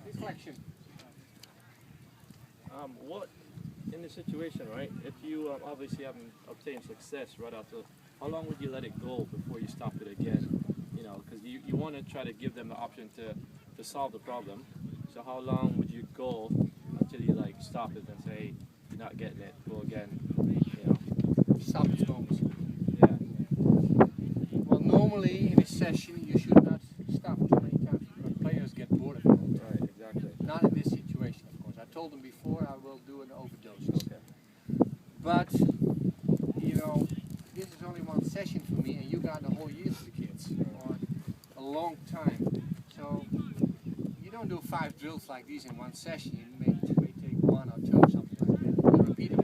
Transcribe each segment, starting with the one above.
reflection. What in the situation, right? If you obviously haven't obtained success right after, how long would you let it go before you stop it again? You know, because you want to try to give them the option to solve the problem. So how long would you go until you like stop it and say, hey, you're not getting it, go again, you know? Stop its moments. Yeah. Well, normally in a session you should not stop too many times because players get bored of it. Right, exactly. Not in this situation, of course. I told them before I will do an overdose. Okay. But, you know, this is only one session for me and you got the whole year for the kids, or a long time. So, you don't do 5 drills like these in one session. You may take 1 or 2 or something like that. You repeat them,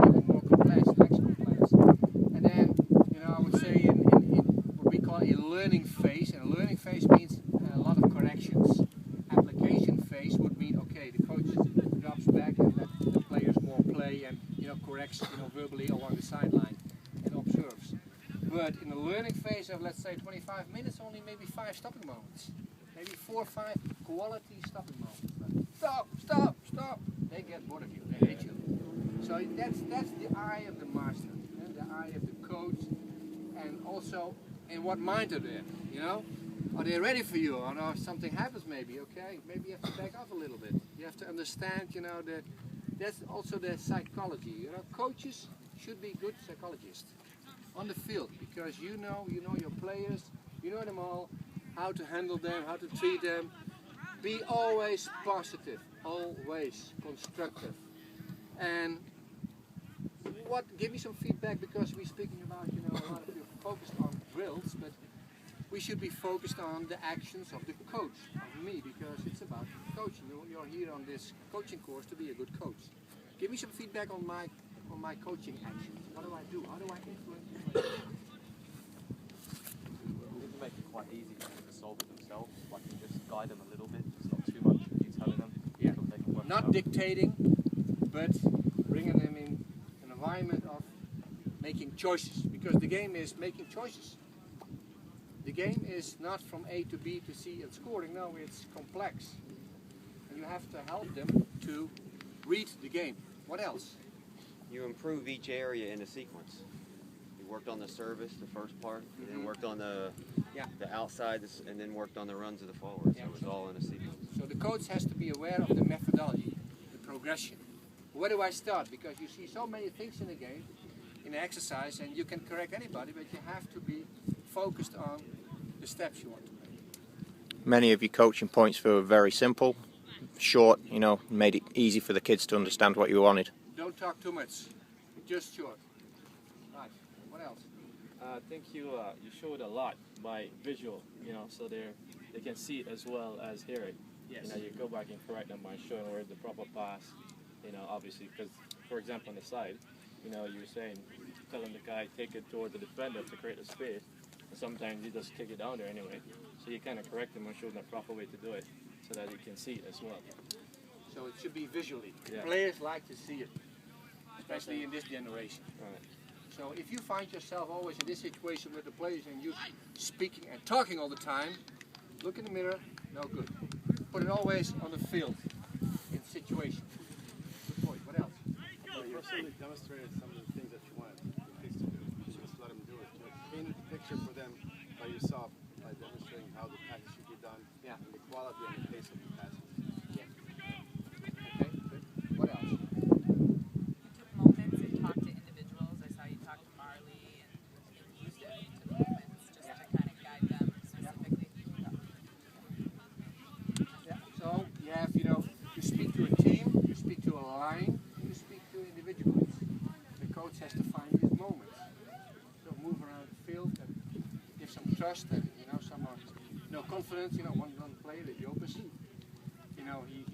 even more complex, less complex. And then, you know, I would say in what we call a learning phase, and a learning phase means a lot of corrections. Application phase would mean, okay, the coach drops back and let the players more play and, you know, corrects, you know, verbally along the sideline and observes. But in the learning phase of, let's say, 25 minutes, only maybe 5 stopping moments. Maybe 4 or 5 quality stopping moments. Stop, stop, stop. They get bored of you. They hate you. So that's the eye of the master, and the eye of the coach, and also in what mind are they, you know? Are they ready for you? Or no, something happens maybe, okay? Maybe you have to back off a little bit. You have to understand, you know, that's also the psychology. You know, coaches should be good psychologists on the field because you know your players, you know them all, how to handle them, how to treat them. Be always positive, always constructive. And give me some feedback because we're speaking about, you know, a lot of you focused on drills, but we should be focused on the actions of the coach, of me, because it's about coaching. You're here on this coaching course to be a good coach. Give me some feedback on my coaching actions. What do I do? How do I influence my coach? You can make it quite easy for them to solve it themselves. Like you just guide them a little bit, just not too much. You telling them. Yeah. So they can work it Not out. dictating, but bringing them in an environment of making choices. Because the game is making choices. The game is not from A to B to C and scoring. No, it's complex. And you have to help them to read the game. What else? You improve each area in a sequence. You worked on the service, the first part, and then worked on the outside, and then worked on the runs of the forward. So it was all in a sequence. So the coach has to be aware of the methodology, the progression. Where do I start? Because you see so many things in the game, in the exercise, and you can correct anybody, but you have to be focused on the steps you want to make. Many of your coaching points were very simple, short, you know, made it easy for the kids to understand what you wanted. Don't talk too much, just short. Right, what else? I think you showed a lot by visual, you know, so they can see it as well as hear it. Yes. You know, you go back and correct them by showing where's the proper pass, you know, obviously, because, for example, on the side, you know, you were saying, telling the guy take it toward the defender to create a space, and sometimes you just kick it down there anyway. So you kind of correct him and show him the proper way to do it, so that he can see it as well. So it should be visually. Yeah. Players like to see it, especially in this generation. Right. So if you find yourself always in this situation with the players and you speaking and talking all the time, look in the mirror, no good. Put it always on the field, in situation. Good point. What else? Well, you personally demonstrated some of the things that you wanted the kids to do. Just let them do it. Just paint the picture for them by yourself by demonstrating how the passes should be done, Yeah. and the quality and the pace of the passes. Okay, good. What else? You took moments and talked to individuals. I saw you talk to Marley and used it. You took moments just to kind of guide them specifically. Yeah. So you have, you know, you speak to a team, you speak to a line, and you speak to individuals. The coach has to find these moments. So move around the field and give some trust and, you know, some confidence. You know, one player, the Jopus, you know, he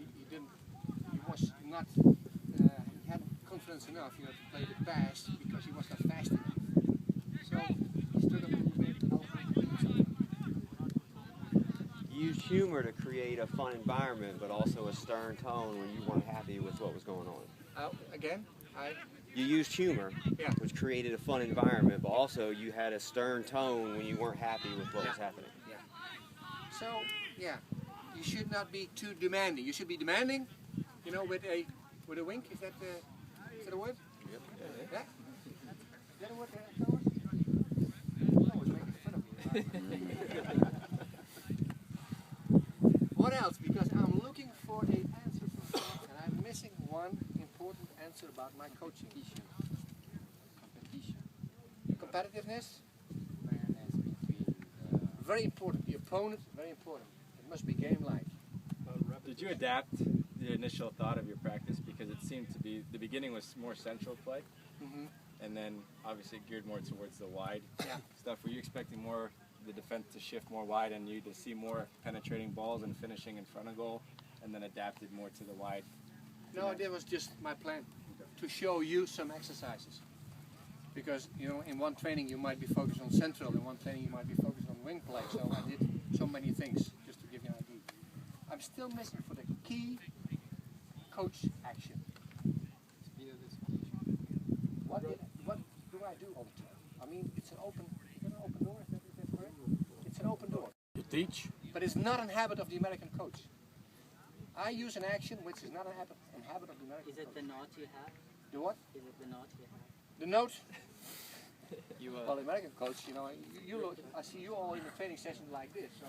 was not, he had confidence enough, you know, to play the pass because he was not fast enough. So he stood up a little bit, helped him to do something. You used humor to create a fun environment, but also a stern tone when you weren't happy with what was going on. Again, You used humor, Yeah. which created a fun environment, but also you had a stern tone when you weren't happy with what was happening. So, yeah, you should not be too demanding. You should be demanding, you know, with a wink. Is that a word? Yep. Yeah. Is that a word? I was making fun of you. What else? Because I'm looking for an answer from someone, and I'm missing one important answer about my coaching issue. Competition. Competitiveness, Fairness between very important. The opponent, very important. It must be game-like. Did you adapt the initial thought of your practice, because it seemed to be the beginning was more central play, and then obviously geared more towards the wide stuff? Were you expecting more the defense to shift more wide and you to see more penetrating balls and finishing in front of goal, and then adapted more to the wide? No, that was just my plan, to show you some exercises. Because, you know, in one training you might be focused on central, in one training you might be focused on wing play, so I did so many things, just to give you an idea. I'm still missing for the key coach action. What do I do all the time? I mean, it's an open door, is that correct? It's an open door. You teach? But it's not a habit of the American coach. I use an action which is not a habit of the American coach. Is it the note you have? The what? Is it the note you have? The note? You, Well, the American coach, you know, you look, I see you all in the training session like this. So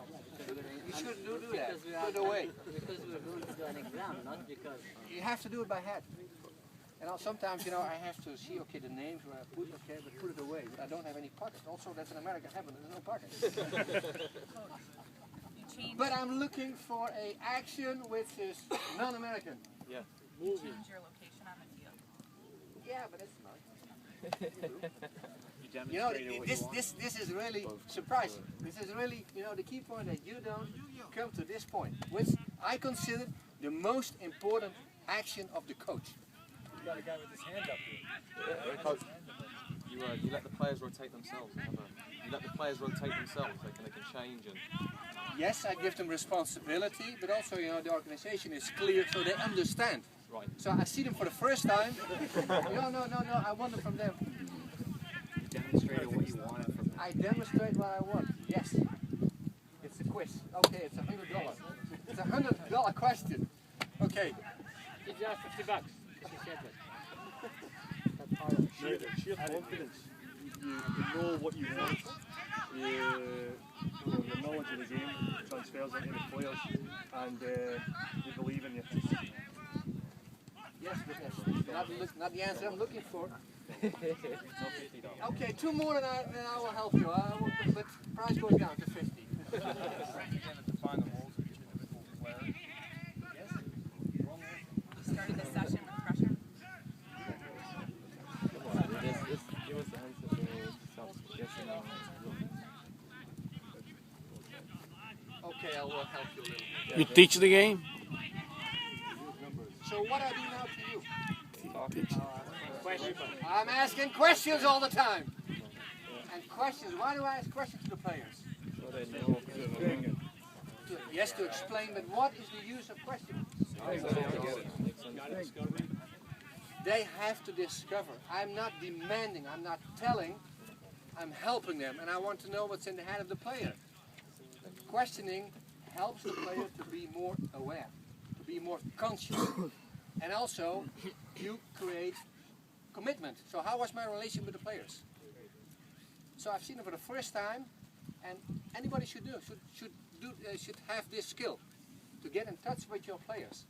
you shouldn't do that. Because we Put it away. Because we're going to do an exam, not because. You have to do it by hand. And sometimes, you know, I have to see, okay, the names where I put, okay, but put it away. But I don't have any pocket. Also, that's an American habit. There's no pocket. You change, But I'm looking for a action which is non-American. Yeah. you change your location on the field. Yeah, but it's not. You know, this is really surprising. This is really, you know, the key point that you don't come to this point, which I consider the most important action of the coach. You got a guy with his hand up here. Coach, you let the players rotate themselves. You let the players rotate themselves. They can change and. Yes, I give them responsibility, but also, you know, the organization is clear so they understand. Right. So I see them for the first time. No, I want it from them. Demonstrated what you wanted from them. I demonstrate what I want. Yes. It's a quiz. Okay, it's $100. It's $100 question. Okay. It's just $50. Sheer confidence. You know what you want. The knowledge of the game transfers into the players, and they believe in you. Yes, but yes. Not the answer I'm looking for. Okay, two more and I will help you. But price goes down to 50. You started the session with pressure. Give us the answer to stop guessing on. Okay, I will help you a little bit. You teach the game? So what I do now to you? I'm asking questions all the time. And questions, why do I ask questions to the players? So they know. Yes, to explain, but what is the use of questions? They have to discover. I'm not demanding, I'm not telling, I'm helping them, and I want to know what's in the head of the player. Questioning helps the player to be more aware, to be more conscious, and also you create commitment. So how was my relation with the players? So I've seen it for the first time, and anybody should have this skill to get in touch with your players.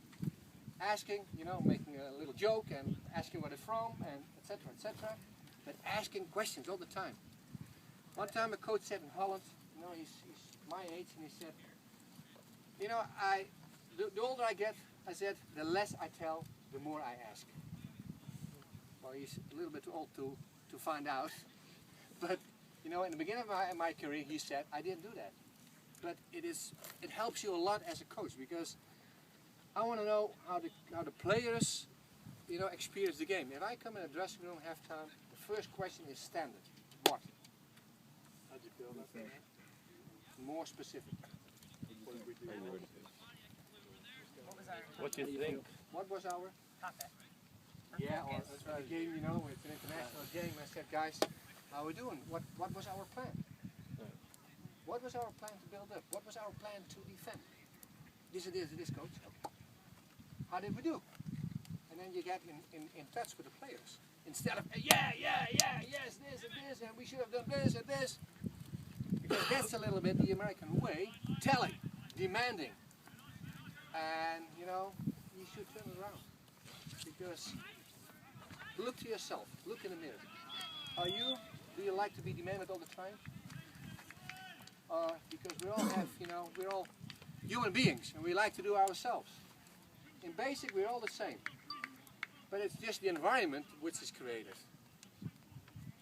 Asking, you know, making a little joke and asking where they're from, and etc., but asking questions all the time. One time a coach said in Holland, you know, he's my age, and he said, you know, the older I get, I said, the less I tell, the more I ask. Well, he's a little bit too old to find out, but you know, in the beginning of my career, he said, I didn't do that. But it helps you a lot as a coach, because I want to know how the players, you know, experience the game. If I come in a dressing room halftime, the first question is standard. What? How'd you feel about that? More specific. What was our What do you think? What was our? topic? Yeah, or the game, you know, it's an international game. I said, guys, how are we doing? What was our plan? What was our plan to build up? What was our plan to defend? this and this and this, coach. Okay. How did we do? And then you get in touch with the players. Instead of, yes, this and this, and we should have done this and this. Because that's a little bit the American way, telling, demanding. And, you know, you should turn it around. Because look to yourself, look in the mirror. Do you like to be demanded all the time? Because we all have, you know, we're all human beings and we like to do ourselves. In basic, we're all the same. But it's just the environment which is created.